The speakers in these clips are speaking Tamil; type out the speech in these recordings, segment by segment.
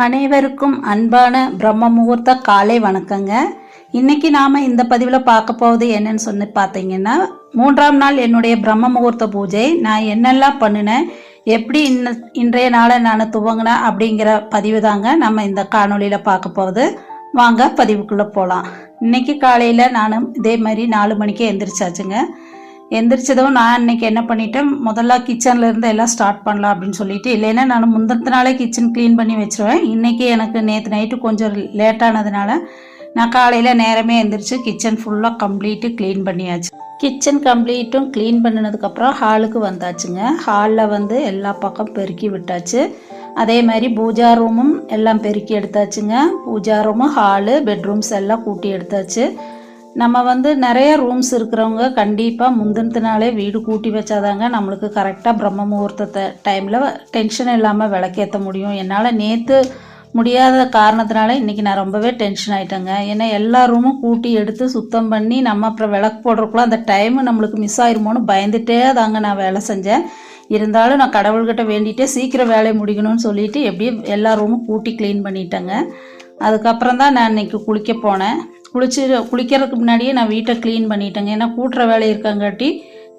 அனைவருக்கும் அன்பான பிரம்ம முகூர்த்த காலை வணக்கங்க. இன்னைக்கு நாம இந்த பதிவில் பார்க்க போவது என்னன்னு சொல்லி பார்த்தீங்கன்னா, 3ஆம் நாள் என்னுடைய பிரம்ம முகூர்த்த பூஜை நான் என்னெல்லாம் பண்ணினேன், எப்படி இன்றைய நாளை நான் துவங்கினேன் அப்படிங்கிற பதிவு தாங்க நம்ம இந்த காணொலியில் பார்க்க போகுது. வாங்க பதிவுக்குள்ளே போகலாம். இன்னைக்கு காலையில் நானும் இதே மாதிரி 4 மணிக்கு எந்திரிச்சாச்சுங்க. எந்திரிச்சதும் நான் இன்னைக்கு என்ன பண்ணிட்டேன், முதல்ல கிச்சன்ல இருந்து எல்லாம் ஸ்டார்ட் பண்ணலாம் அப்படின்னு சொல்லிட்டு, இல்லைன்னா நான் முந்தின நாளே கிச்சன் க்ளீன் பண்ணி வச்சிருவேன். இன்னைக்கு எனக்கு நேற்று நைட்டு கொஞ்சம் லேட்டானதுனால நான் காலையில் நேரமே எந்திரிச்சு கிச்சன் ஃபுல்லாக கம்ப்ளீட்டு க்ளீன் பண்ணியாச்சு. கிச்சன் கம்ப்ளீட்டும் க்ளீன் பண்ணினதுக்கப்புறம் ஹாலுக்கு வந்தாச்சுங்க. ஹாலில் வந்து எல்லா பக்கம் பெருக்கி விட்டாச்சு. அதே மாதிரி பூஜா ரூமும் எல்லாம் பெருக்கி எடுத்தாச்சுங்க. பூஜா ரூமு, ஹாலு, பெட்ரூம்ஸ் எல்லாம் கூட்டி எடுத்தாச்சு. நம்ம வந்து நிறைய ரூம்ஸ் இருக்கிறவங்க கண்டிப்பாக முந்தின நாளே வீடு கூட்டி வச்சாதாங்க நம்மளுக்கு கரெக்டாக பிரம்ம முகூர்த்த டைமில் டென்ஷன் இல்லாமல் விளக்கேற்ற முடியும். என்னால் நேற்று முடியாத காரணத்தினால இன்றைக்கி நான் ரொம்பவே டென்ஷன் ஆகிட்டேங்க. ஏன்னா எல்லா ரூமும் கூட்டி எடுத்து சுத்தம் பண்ணி நம்ம அப்புறம் விளக்கு போடுறதுக்குள்ள அந்த டைமு நம்மளுக்கு மிஸ் ஆயிருமோன்னு பயந்துட்டே தாங்க நான் வேலை செஞ்சேன். இருந்தாலும் நான் கடவுள்கிட்ட வேண்டிகிட்டே சீக்கிரம் வேலையை முடிக்கணும்னு சொல்லிட்டு எப்படியும் எல்லா ரூமும் கூட்டி க்ளீன் பண்ணிட்டேங்க. அதுக்கப்புறம் தான் நான் இன்றைக்கி குளிக்க போனேன். குளிக்கிறதுக்கு முன்னாடியே நான் வீட்டை க்ளீன் பண்ணிட்டேங்க. ஏன்னா கூட்டுற வேலை இருக்கங்காட்டி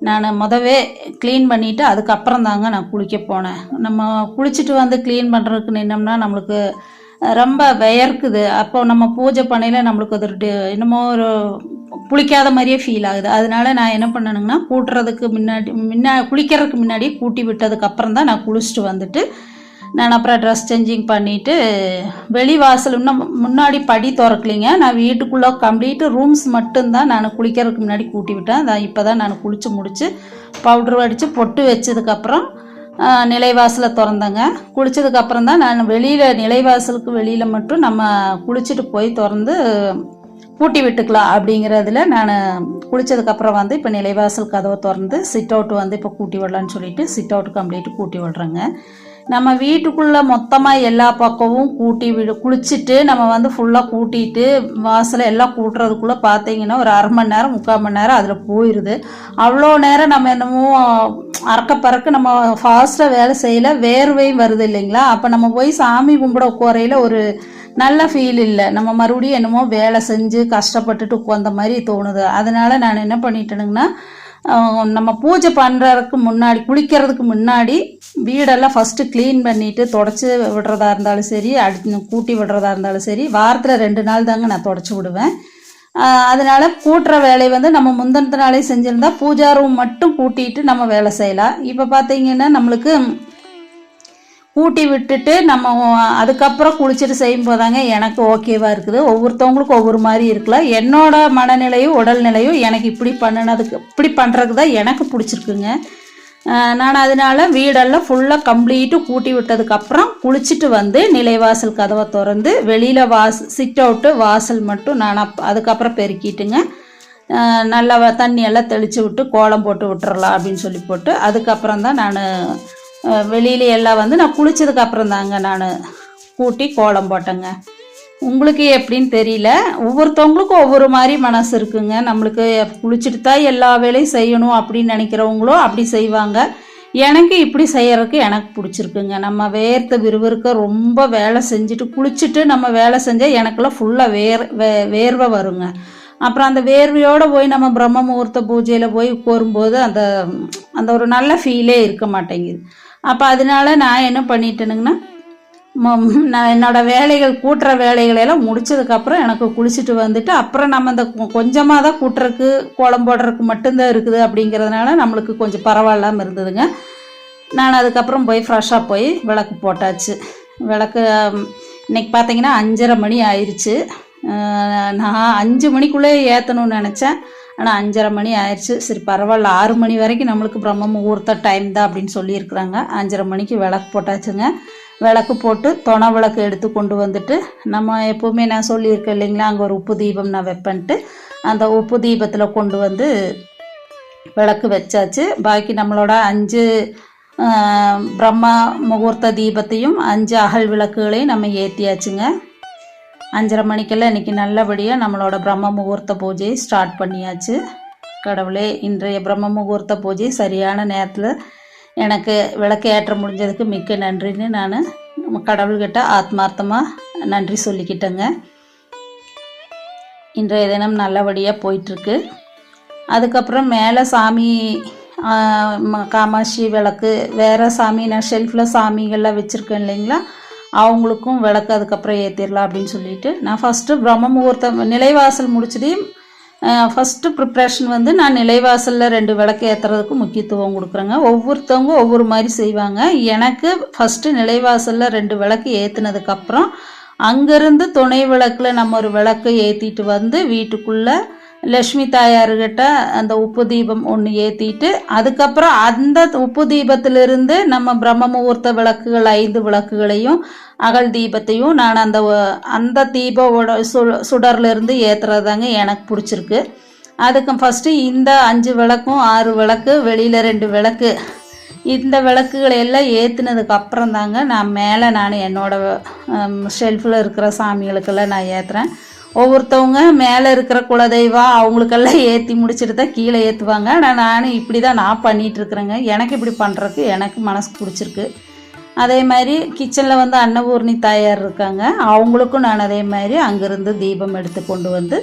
நான் முதவே க்ளீன் பண்ணிவிட்டு அதுக்கப்புறம் தாங்க நான் குளிக்க போனேன். நம்ம குளிச்சுட்டு வந்து க்ளீன் பண்ணுறதுக்கு நின்னோம்னா நம்மளுக்கு ரொம்ப வியர்க்குது. அப்போ நம்ம பூஜை பண்ணையில் நம்மளுக்கு அது என்னமோ ஒரு குளிக்காத மாதிரியே ஃபீல் ஆகுது. அதனால நான் என்ன பண்ணணுங்கன்னா, குளிக்கிறதுக்கு முன்னாடி கூட்டி விட்டதுக்கப்புறம் தான் நான் குளிச்சுட்டு வந்துட்டு நான் அப்புறம் ட்ரெஸ் சேஞ்சிங் பண்ணிவிட்டு வெளிவாசல் இன்னும் முன்னாடி படி திறக்கலிங்க. நான் வீட்டுக்குள்ளே கம்ப்ளீட்டு ரூம்ஸ் மட்டும்தான் நான் குளிக்கிறதுக்கு முன்னாடி கூட்டி விட்டேன். அதான் இப்போ தான் நான் குளித்து முடித்து பவுட்ரு அடித்து பொட்டு வச்சதுக்கப்புறம் நிலைவாசலை திறந்தேங்க. குளித்ததுக்கப்புறம் தான் நான் நிலைவாசலுக்கு வெளியில் மட்டும் நம்ம குளிச்சுட்டு போய் திறந்து பூட்டி விட்டுக்கலாம் அப்படிங்கிறதுல நான் குளித்ததுக்கப்புறம் வந்து இப்போ நிலைவாசல் கதவை திறந்து சிட் அவுட் வந்து இப்போ கூட்டி விடலான்னு சொல்லிட்டு சிட் அவுட் கம்ப்ளீட்டு கூட்டி விடுறேங்க. நம்ம வீட்டுக்குள்ளே மொத்தமாக எல்லா பக்கமும் குளிச்சுட்டு நம்ம வந்து ஃபுல்லாக கூட்டிட்டு வாசலை எல்லாம் கூட்டுறதுக்குள்ளே பார்த்தீங்கன்னா ஒரு 1/2 மணி நேரம் 3/4 மணி நேரம் அதில் போயிடுது. அவ்வளோ நேரம் நம்ம என்னமோ அறக்க நம்ம ஃபாஸ்ட்டாக வேலை செய்யலை, வேர்வையும் வருது இல்லைங்களா. அப்போ நம்ம போய் சாமி கும்பிட உட்காரையில் ஒரு நல்ல ஃபீல் இல்லை. நம்ம மறுபடியும் என்னமோ வேலை செஞ்சு கஷ்டப்பட்டுட்டு உட்காந்த மாதிரி தோணுது. அதனால் நான் என்ன பண்ணிட்டேனுங்கன்னா, நம்ம பூஜை பண்ணுறதுக்கு முன்னாடி குளிக்கிறதுக்கு முன்னாடி வீடெல்லாம் ஃபஸ்ட்டு க்ளீன் பண்ணிவிட்டு தொடச்சி விடுறதா இருந்தாலும் சரி, கூட்டி விடுறதா இருந்தாலும் சரி, வாரத்தில் 2 நாள் தாங்க நான் தொடச்சி விடுவேன். அதனால் கூட்டுற வேலை வந்து நம்ம முந்தின நாளே செஞ்சுருந்தா பூஜா ரூம் மட்டும் கூட்டிகிட்டு நம்ம வேலை செய்யலாம். இப்போ பார்த்தீங்கன்னா நம்மளுக்கு கூட்டி விட்டுட்டு நம்ம அதுக்கப்புறம் குளிச்சுட்டு செய்யும் போதாங்க எனக்கு ஓகேவாக இருக்குது. ஒவ்வொருத்தவங்களுக்கும் ஒவ்வொரு மாதிரி இருக்கலாம். என்னோட மனநிலையும் உடல்நிலையும் எனக்கு இப்படி பண்ணுறதுக்கு தான் எனக்கு பிடிச்சிருக்குங்க. நான் அதனால வீடெல்லாம் ஃபுல்லாக கம்ப்ளீட்டு கூட்டி விட்டதுக்கப்புறம் குளிச்சுட்டு வந்து நிலைவாசல் கதவை திறந்து வெளியில் சிட் அவுட்டு வாசல் மட்டும் நான் அதுக்கப்புறம் பெருக்கிட்டுங்க. நல்லா தண்ணியெல்லாம் தெளித்து விட்டு கோலம் போட்டு விட்டுறலாம் அப்படின்னு சொல்லி போட்டு அதுக்கப்புறம் தான் நான் வெளியில எல்லாம் வந்து நான் குளிச்சதுக்கப்புறம் தாங்க நான் கூட்டி கோலம் போட்டேங்க. உங்களுக்கு எப்படின்னு தெரியல, ஒவ்வொருத்தவங்களுக்கும் ஒவ்வொரு மாதிரி மனசு இருக்குங்க. நம்மளுக்கு குளிச்சுட்டு தான் எல்லா வேலையும் செய்யணும் அப்படின்னு நினைக்கிறவங்களும் அப்படி செய்வாங்க. எனக்கு இப்படி செய்யறதுக்கு எனக்கு பிடிச்சிருக்குங்க. நம்ம விறுவிறுக்க ரொம்ப வேலை செஞ்சுட்டு குளிச்சுட்டு நம்ம வேலை செஞ்சால் எனக்கெல்லாம் ஃபுல்லாக வேர்வை வருங்க. அப்புறம் அந்த வேர்வையோடு போய் நம்ம பிரம்ம முகூர்த்த பூஜையில் போய் கோரும்போது அந்த ஒரு நல்ல ஃபீலே இருக்க மாட்டேங்குது. அப்போ அதனால நான் என்ன பண்ணிட்டேனுங்கன்னா, நான் என்னோடய கூட்டுற வேலைகளெல்லாம் முடிச்சதுக்கப்புறம் எனக்கு குளிச்சுட்டு வந்துட்டு அப்புறம் நம்ம இந்த கொஞ்சமாக தான் கூட்டுறதுக்கு கோலம் போடுறதுக்கு மட்டும்தான் இருக்குது அப்படிங்கிறதுனால நம்மளுக்கு கொஞ்சம் பரவாயில்லாமல் இருந்ததுங்க. நான் அதுக்கப்புறம் போய் ஃப்ரெஷ்ஷாக போய் விளக்கு போட்டாச்சு. விளக்கு இன்னைக்கு பார்த்தீங்கன்னா 5:30 மணி ஆயிடுச்சு. நான் 5 மணிக்குள்ளே ஏற்றணும்னு நினச்சேன். ஆனால் 5:30 மணி ஆயிடுச்சு. சரி பரவாயில்ல, 6 மணி வரைக்கும் நம்மளுக்கு பிரம்ம முகூர்த்த டைம் தான் அப்படின்னு சொல்லியிருக்கிறாங்க. 5:30 மணிக்கு விளக்கு போட்டாச்சுங்க. விளக்கு போட்டு தொணை விளக்கு எடுத்து கொண்டு வந்துட்டு நம்ம எப்போவுமே நான் சொல்லியிருக்கேன் இல்லைங்களா, அங்கே ஒரு உப்பு தீபம் நான் வைப்பேன்ட்டு அந்த உப்பு தீபத்தில் கொண்டு வந்து விளக்கு வச்சாச்சு. பாக்கி நம்மளோட 5 பிரம்ம முகூர்த்த தீபத்தையும் 5 அகல் விளக்குகளையும் நம்ம ஏற்றியாச்சுங்க. 5:30 மணிக்கெல்லாம் இன்றைக்கி நல்லபடியாக நம்மளோட பிரம்ம முகூர்த்த பூஜையை ஸ்டார்ட் பண்ணியாச்சு. கடவுளே, இன்றைய பிரம்ம முகூர்த்த பூஜை சரியான நேரத்தில் எனக்கு விளக்கு ஏற்ற முடிஞ்சதுக்கு மிக்க நன்றின்னு நான் கடவுள்கிட்ட ஆத்மார்த்தமாக நன்றி சொல்லிக்கிட்டேங்க. இன்றைய தினம் நல்லபடியாக போயிட்டுருக்கு. அதுக்கப்புறம் மேலே சாமி காமாட்சி விளக்கு, வேறு சாமி நான் ஷெல்ஃபில் சாமிகள்லாம் வச்சுருக்கேன் இல்லைங்களா, அவங்களுக்கும் விளக்கு அதுக்கப்புறம் ஏற்றிடலாம் அப்படின்னு சொல்லிட்டு நான் ஃபஸ்ட்டு பிரம்ம முகூர்த்தம் நிலைவாசல் முடிச்சுட்டு ஃபஸ்ட்டு ப்ரிப்ரேஷன் வந்து நான் நிலைவாசலில் 2 விளக்கு ஏற்றுறதுக்கு முக்கியத்துவம் கொடுக்குறேங்க. ஒவ்வொருத்தவங்க ஒவ்வொரு மாதிரி செய்வாங்க. எனக்கு ஃபஸ்ட்டு நிலைவாசலில் 2 விளக்கு ஏற்றுனதுக்கப்புறம் அங்கேருந்து துணை விளக்கில் நம்ம ஒரு விளக்கு ஏற்றிட்டு வந்து வீட்டுக்குள்ளே லக்ஷ்மி தாயார்கிட்ட அந்த உப்பு தீபம் ஒன்று ஏற்றிட்டு அதுக்கப்புறம் அந்த உப்பு தீபத்திலிருந்து நம்ம பிரம்ம முகூர்த்த விளக்குகள் 5 விளக்குகளையும் அகல் தீபத்தையும் நான் அந்த தீபோட சுடர்லேருந்து ஏற்றுறதாங்க எனக்கு பிடிச்சிருக்கு. அதுக்கு ஃபஸ்ட்டு இந்த 5 விளக்கும் 6 விளக்கு, வெளியில் 2 விளக்கு, இந்த விளக்குகளை எல்லாம் ஏற்றுனதுக்கு அப்புறம் தாங்க நான் மேலே என்னோடய ஷெல்ஃபில் இருக்கிற சாமிகளுக்கெல்லாம் நான் ஏற்றுறேன். ஒவ்வொருத்தவங்க மேலே இருக்கிற குலதெய்வம் அவங்களுக்கெல்லாம் ஏற்றி முடிச்சுட்டு தான் கீழே ஏற்றுவாங்க. ஆனால் நானும் இப்படி தான் நான் பண்ணிகிட்ருக்குறேங்க. எனக்கு இப்படி பண்ணுறதுக்கு எனக்கு மனசு பிடிச்சிருக்கு. அதே மாதிரி கிச்சனில் வந்து அன்னபூர்ணி தாயார் இருக்காங்க, அவங்களுக்கும் நான் அதே மாதிரி அங்கேருந்து தீபம் எடுத்து கொண்டு வந்து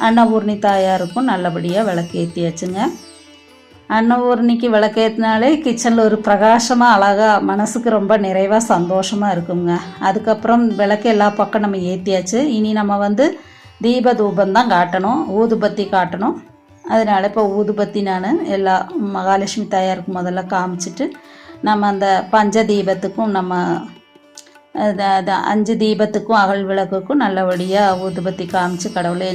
அன்னபூர்ணி தாயாருக்கும் நல்லபடியாக விளக்கு ஏற்றியாச்சுங்க. அன்னபூர்ணிக்கு விளக்கேற்றினாலே கிச்சனில் ஒரு பிரகாசமாக அழகாக மனசுக்கு ரொம்ப நிறைவாக சந்தோஷமாக இருக்குங்க. அதுக்கப்புறம் விளக்கு எல்லா பக்கம் நம்ம ஏற்றியாச்சு. இனி நம்ம வந்து தீப தூபம் தான் காட்டணும், ஊதுபத்தி காட்டணும். அதனால் இப்போ ஊதுபத்தி நான் எல்லா மகாலட்சுமி தாயாருக்கு முதல்ல காமிச்சிட்டு நம்ம அந்த பஞ்ச தீபத்துக்கும் நம்ம 5 தீபத்துக்கும் அகல் விளக்குக்கும் நல்லபடியாக ஊதுபத்தி காமிச்சு கடவுளே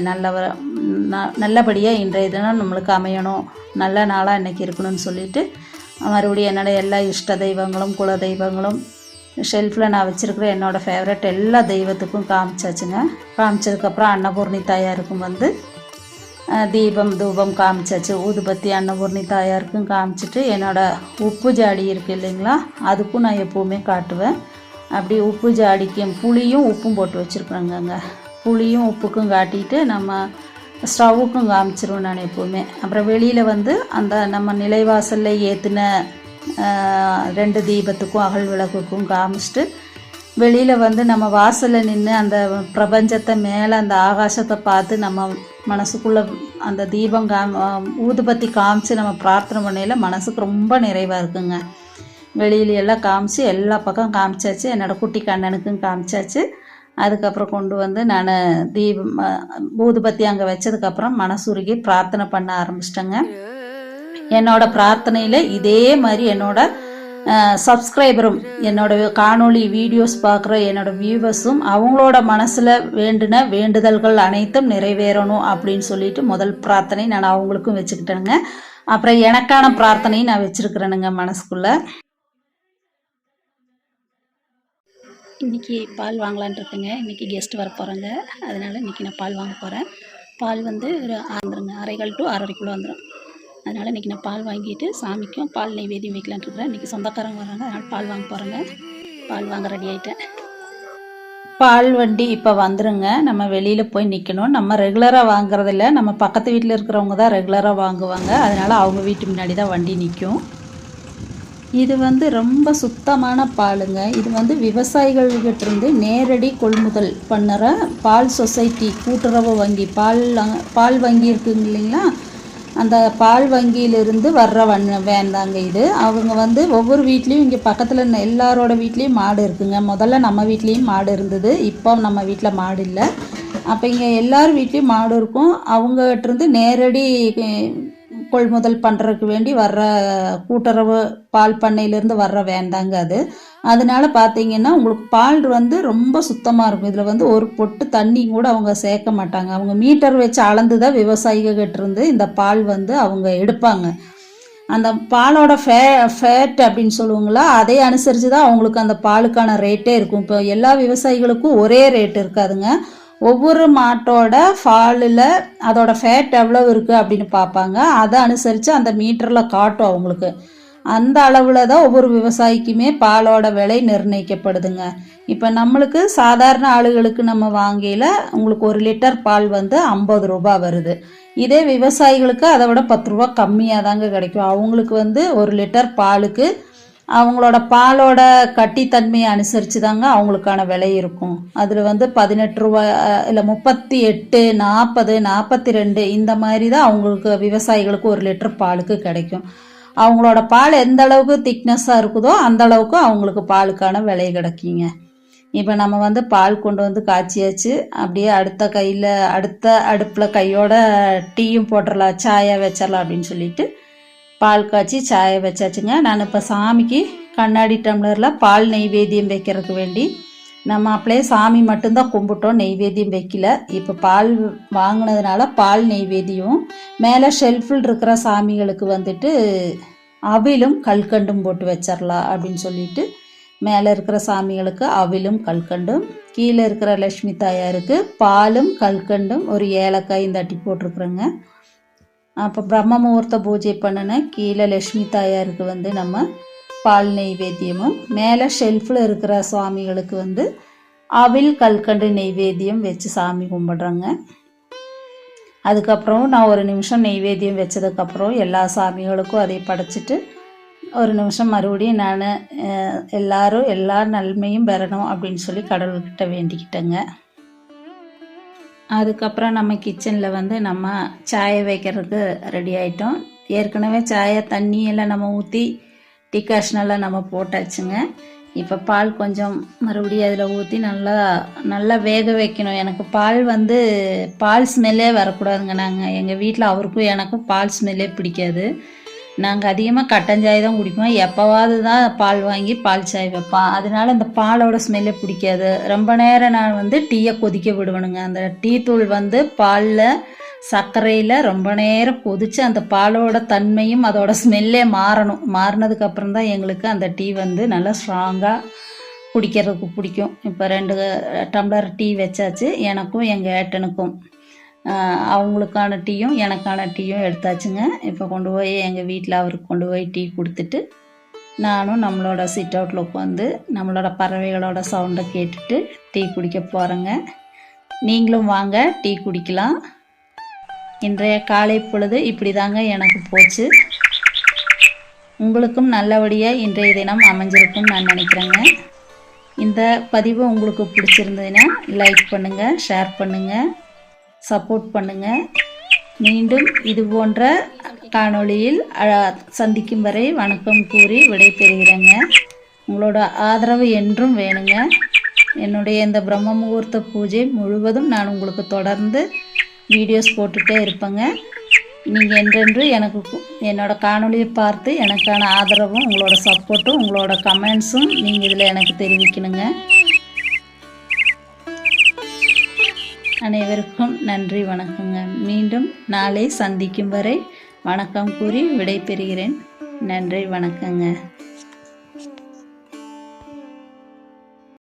நல்லபடியாக இன்றைய தினம் நம்மளுக்கு அமையணும், நல்ல நாளாக இன்றைக்கி இருக்கணும்னு சொல்லிவிட்டு மறுபடியும் என்னோடய எல்லா இஷ்ட தெய்வங்களும் குல தெய்வங்களும் ஷெல்ஃபில் நான் வச்சுருக்கிற என்னோடய ஃபேவரட் எல்லா தெய்வத்துக்கும் காமிச்சாச்சுங்க. காமிச்சதுக்கப்புறம் அன்னபூர்ணி தாயாருக்கும் வந்து தீபம் தூபம் காமிச்சாச்சு. ஊதுபத்தி அன்னபூர்ணி தாயாருக்கும் காமிச்சிட்டு என்னோடய உப்பு ஜாடி இருக்குது இல்லைங்களா, அதுக்கும் நான் எப்போவுமே காட்டுவேன். அப்படி உப்பு ஜாடிக்கும் புளியும் உப்பும் போட்டு வச்சுருக்குறேங்க. புளியும் உப்புக்கும் காட்டிட்டு நம்ம ஸ்டவ்வுக்கும் காமிச்சிருவேன் நான் எப்போவுமே. அப்புறம் வெளியில் வந்து அந்த நம்ம நிலைவாசலில் ஏற்றின 2 தீபத்துக்கும் அகல் விளக்குக்கும் காமிச்சிட்டு வெளியில் வந்து நம்ம வாசலில் நின்று அந்த பிரபஞ்சத்தை மேலே அந்த ஆகாசத்தை பார்த்து நம்ம மனசுக்குள்ளே அந்த தீபம் ஊதுபத்தி காமிச்சு நம்ம பிரார்த்தனை பண்ணையில் மனசுக்கு ரொம்ப நிறைவாக இருக்குங்க. வெளியிலையெல்லாம் காமிச்சு எல்லா பக்கம் காமிச்சாச்சு. என்னோடய குட்டி கண்ணனுக்கும் காமிச்சாச்சு. அதுக்கப்புறம் கொண்டு வந்து நான் தீபம் ஊதுபத்தி அங்கே வச்சதுக்கப்புறம் மனசுருகி பிரார்த்தனை பண்ண ஆரம்பிச்சிட்டேங்க. என்னோடய பிரார்த்தனையில் இதே மாதிரி என்னோடய சப்ஸ்கிரைபரும் என்னோடய காணொளி வீடியோஸ் பார்க்குற என்னோடய வியூவர்ஸும் அவங்களோட மனசில் வேண்டின வேண்டுதல்கள் அனைத்தும் நிறைவேறணும் அப்படின்னு சொல்லிட்டு முதல் பிரார்த்தனை நான் அவங்களுக்கும் வச்சுக்கிட்டேனுங்க. அப்புறம் எனக்கான பிரார்த்தனையும் நான் வச்சுருக்கிறேனுங்க மனசுக்குள்ளே. இன்றைக்கி பால் வாங்கலான் இருக்கேங்க. இன்றைக்கி கெஸ்ட் வர போகிறாங்க, அதனால் இன்றைக்கி நான் பால் வாங்க போகிறேன். பால் வந்து ஒரு வந்துருங்க 1/4 to 1/2 கிலோ வந்துடும். அதனால் இன்றைக்கி நான் பால் வாங்கிட்டு சாமிக்கும் பால் நெய்வேத்தியம் வைக்கலான் இருக்கிறேன். இன்றைக்கி சொந்தக்காரங்க வராங்க, அதனால் பால் வாங்க போகிறேங்க. பால் வாங்க ரெடி ஆகிட்டேன். பால் வண்டி இப்போ வந்துருங்க. நம்ம வெளியில் போய் நிற்கணும். நம்ம ரெகுலராக வாங்குறதில்ல, நம்ம பக்கத்து வீட்டில் இருக்கிறவங்க தான் ரெகுலராக வாங்குவாங்க. அதனால் அவங்க வீட்டு முன்னாடி தான் வண்டி நிற்கும். இது வந்து ரொம்ப சுத்தமான பாலுங்க. இது வந்து விவசாயிகள்கிட்டருந்து நேரடி கொள்முதல் பண்ணுற பால் சொசைட்டி கூட்டுறவு வங்கி பால் வங்கி இருக்குங்க இல்லைங்களா, அந்த பால் வங்கியிலிருந்து வர்ற வேன் தாங்க இது. அவங்க வந்து ஒவ்வொரு வீட்லேயும் இங்கே பக்கத்தில் எல்லாரோட வீட்லேயும் மாடு இருக்குங்க. முதல்ல நம்ம வீட்லேயும் மாடு இருந்தது, இப்போ நம்ம வீட்டில் மாடு இல்லை. அப்போ இங்கே எல்லார் வீட்லேயும் மாடு இருக்கும். அவங்ககிட்டருந்து நேரடி கொள்முதல் பண்ணுறதுக்கு வேண்டி வர்ற கூட்டுறவு பால் பண்ணையிலேருந்து வர்ற வேண்டாங்க அது. அதனால பார்த்தீங்கன்னா உங்களுக்கு பால் வந்து ரொம்ப சுத்தமாக இருக்கும். இதில் வந்து ஒரு பொட்டு தண்ணி கூட அவங்க சேர்க்க மாட்டாங்க. அவங்க மீட்டர் வச்சு அளந்து தான் விவசாயிகிட்டேருந்து இந்த பால் வந்து அவங்க எடுப்பாங்க. அந்த பாலோட ஃபேட் அப்படின்னு சொல்லுவாங்களா, அதை அனுசரித்து தான் அவங்களுக்கு அந்த பாலுக்கான ரேட்டே இருக்கும். இப்போ எல்லா விவசாயிகளுக்கும் ஒரே ரேட் இருக்காதுங்க. ஒவ்வொரு மாட்டோட பாலில் அதோட ஃபேட் எவ்வளோ இருக்குது அப்படின்னு பார்ப்பாங்க. அதை அனுசரித்து அந்த மீட்டரில் காட்டும் அவங்களுக்கு. அந்த அளவில் தான் ஒவ்வொரு விவசாயிக்குமே பாலோட விலை நிர்ணயிக்கப்படுதுங்க. இப்போ நம்மளுக்கு சாதாரண ஆளுகளுக்கு நம்ம வாங்கையில் உங்களுக்கு 1 லிட்டர் பால் வந்து 50 ரூபா வருது. இதே விவசாயிகளுக்கு அதை விட 10 ரூபா கம்மியாக தாங்க கிடைக்கும். அவங்களுக்கு வந்து 1 லிட்டர் பாலுக்கு அவங்களோட பாலோட கட்டித்தன்மையை அனுசரித்து தாங்க அவங்களுக்கான விலை இருக்கும். அதில் வந்து 18 ரூபா இல்லை 38, 40, 42 இந்த மாதிரி தான் அவங்களுக்கு விவசாயிகளுக்கு 1 லிட்டர் பாலுக்கு கிடைக்கும். அவங்களோட பால் எந்த அளவுக்கு திக்னஸ்ஸாக இருக்குதோ அந்த அளவுக்கு அவங்களுக்கு பாலுக்கான விலை கிடைக்குங்க. இப்போ நம்ம வந்து பால் கொண்டு வந்து காய்ச்சியாச்சு. அப்படியே அடுத்த அடுப்பில் கையோட டீயும் போட்டுடலாம், சாயா வச்சிடலாம் அப்படின்னு சொல்லிட்டு பால் காய்ச்சி சாயை வச்சாச்சுங்க. நான் இப்போ சாமிக்கு கண்ணாடி டம்ளரில் பால் நெய்வேத்தியம் வைக்கிறதுக்கு வேண்டி நம்ம அப்படியே சாமி மட்டும்தான் கும்பிட்டோம், நெய்வேத்தியம் வைக்கல. இப்போ பால் வாங்கினதுனால பால் நெய்வேத்தியம் மேலே ஷெல்ஃபில் இருக்கிற சாமிகளுக்கு வந்துட்டு அவிலும் கல்கண்டும் போட்டு வச்சிடலாம் அப்படின்னு சொல்லிட்டு மேலே இருக்கிற சாமிகளுக்கு அவிலும் கல்கண்டும், கீழே இருக்கிற லக்ஷ்மி தாயாருக்கு பாலும் கல்கண்டும் ஒரு ஏலக்காயும் தட்டி போட்டிருக்குறோங்க. அப்போ பிரம்ம முகூர்த்த பூஜை பண்ணின கீழே லக்ஷ்மி தாயாருக்கு வந்து நம்ம பால் நெய்வேத்தியமும், மேலே ஷெல்ஃபில் இருக்கிற சுவாமிகளுக்கு வந்து அவில் கல்கண்டு நெய்வேத்தியம் வச்சு சாமி கும்பிட்றேங்க. அதுக்கப்புறம் நான் 1 நிமிஷம் நெய்வேத்தியம் வச்சதுக்கப்புறம் எல்லா சாமிகளுக்கும் அதை படைச்சிட்டு 1 நிமிஷம் மறுபடியும் நான் எல்லாரும் எல்லா நன்மையும் பெறணும் அப்படின்னு சொல்லி கடவுள்கிட்ட வேண்டிக்கிட்டேங்க. அதுக்கப்புறம் நம்ம கிச்சனில் வந்து நம்ம சாயை வைக்கிறதுக்கு ரெடி ஆகிட்டோம். ஏற்கனவே சாயை தண்ணியெல்லாம் நம்ம ஊற்றி டிகாஷனெல்லாம் நம்ம போட்டாச்சுங்க. இப்போ பால் கொஞ்சம் மறுபடியும் அதில் ஊற்றி நல்லா வேக வைக்கணும். எனக்கு பால் ஸ்மெல்லே வரக்கூடாதுங்க. எங்கள் வீட்டில் அவருக்கும் எனக்கும் பால் ஸ்மெல்லே பிடிக்காது. நாங்கள் அதிகமாக கட்டஞ்சாய் தான் குடிப்போம். எப்போவாது தான் பால் வாங்கி பால் சாய் வைப்போம். அதனால இந்த பாலோட ஸ்மெல்லே பிடிக்காது. ரொம்ப நேரம் நான் வந்து டீயை கொதிக்க விடுவேனுங்க. அந்த டீ தூள் வந்து பாலில் சர்க்கரையில் ரொம்ப நேரம் கொதித்து அந்த பாலோட தன்மையும் அதோட ஸ்மெல்லே மாறணும். மாறினதுக்கப்புறம் தான் எங்களுக்கு அந்த டீ வந்து நல்லா ஸ்ட்ராங்காக குடிக்கிறதுக்கு பிடிக்கும். இப்போ 2 டம்ளர் டீ வச்சாச்சு. எனக்கும் எங்கள் ஏட்டனுக்கும் அவங்களுக்கான டீயும் எனக்கான டீயும் எடுத்தாச்சுங்க. இப்போ கொண்டு போய் எங்கள் வீட்டில் அவருக்கு கொண்டு போய் டீ கொடுத்துட்டு நானும் நம்மளோட சிட் அவுட்டில் உட்காந்து நம்மளோட பறவைகளோட சவுண்டை கேட்டுட்டு டீ குடிக்க போகிறேங்க. நீங்களும் வாங்க டீ குடிக்கலாம். இன்றைய காலை பொழுது இப்படி தாங்க எனக்கு போச்சு. உங்களுக்கும் நல்லபடியாக இன்றைய தினம் அமைஞ்சிருக்கும்னு நான் நினைக்கிறேங்க. இந்த பதிவு உங்களுக்கு பிடிச்சிருந்ததுன்னா லைக் பண்ணுங்கள், ஷேர் பண்ணுங்கள், சப்போர்ட் பண்ணுங்கள். மீண்டும் இது போன்ற காணொளியில் சந்திக்கும் வரை வணக்கம் கூறி விடைபெறுகிறேங்க. உங்களோட ஆதரவு என்றும் வேணுங்க. என்னுடைய இந்த பிரம்ம முகூர்த்த பூஜை முழுவதும் நான் உங்களுக்கு தொடர்ந்து வீடியோஸ் போட்டுகிட்டே இருப்பேங்க. நீங்கள் என்றென்று எனக்கு என்னோட காணொளியை பார்த்து எனக்கான ஆதரவும் உங்களோட சப்போர்ட்டும் உங்களோட கமெண்ட்ஸும் நீங்கள் இதில் எனக்கு தெரிவிக்கணுங்க. அனைவருக்கும் நன்றி, வணக்கங்க. மீண்டும் நாளை சந்திக்கும் வரை வணக்கம் கூறி விடைபெறுகிறேன். நன்றி, வணக்கங்க.